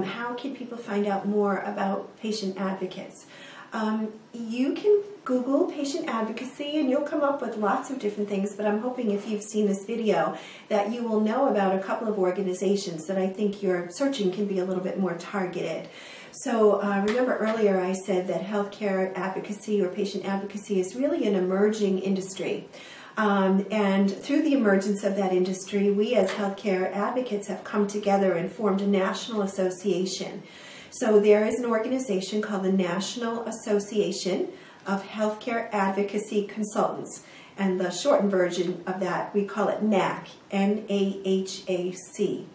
how can people find out more about patient advocates? You can Google patient advocacy and you'll come up with lots of different things, but I'm hoping if you've seen this video that you will know about a couple of organizations that I think your searching can be a little bit more targeted. So remember earlier I said that healthcare advocacy or patient advocacy is really an emerging industry. And through the emergence of that industry, we as healthcare advocates have come together and formed a national association. So there is an organization called the National Association of Healthcare Advocacy Consultants, and the shortened version of that, we call it NAHC, N-A-H-A-C.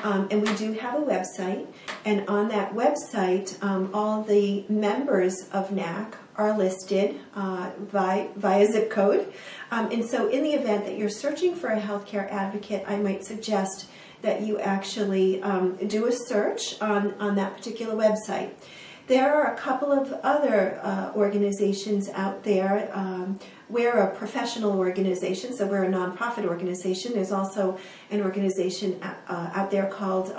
And we do have a website, and on that website, all the members of NAHC are listed via zip code. And so in the event that you're searching for a healthcare advocate, I might suggest that you actually do a search on that particular website. There are a couple of other organizations out there. We're a professional organization, so we're a nonprofit organization. There's also an organization out there called,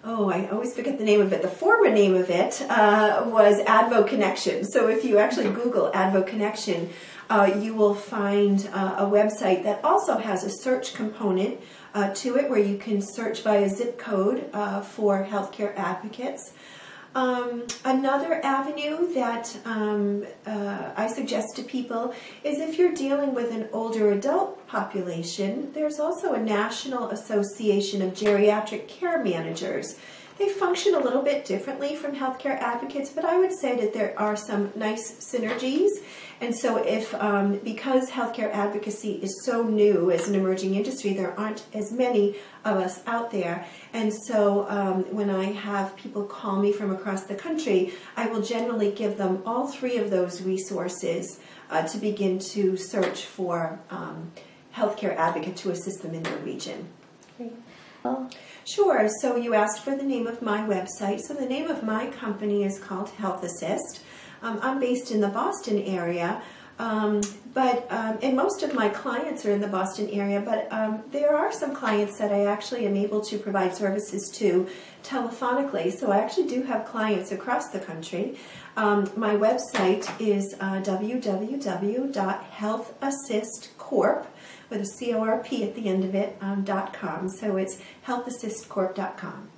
oh, I always forget the name of it. The former name of it was AdvoConnection. So if you actually Google AdvoConnection, you will find a website that also has a search component to it where you can search via zip code for healthcare advocates. Another avenue that I suggest to people is if you're dealing with an older adult population, there's also a National Association of Geriatric Care Managers. They function a little bit differently from healthcare advocates, but I would say that there are some nice synergies. And so if, because healthcare advocacy is so new as an emerging industry, there aren't as many of us out there. And so when I have people call me from across the country, I will generally give them all three of those resources to begin to search for healthcare advocate to assist them in their region. Great. Sure. So you asked for the name of my website. So the name of my company is called Health Assist. I'm based in the Boston area, and most of my clients are in the Boston area, but there are some clients that I actually am able to provide services to telephonically. So I actually do have clients across the country. My website is www.healthassistcorp, with a C-O-R-P at the end of it, .com. So it's healthassistcorp.com.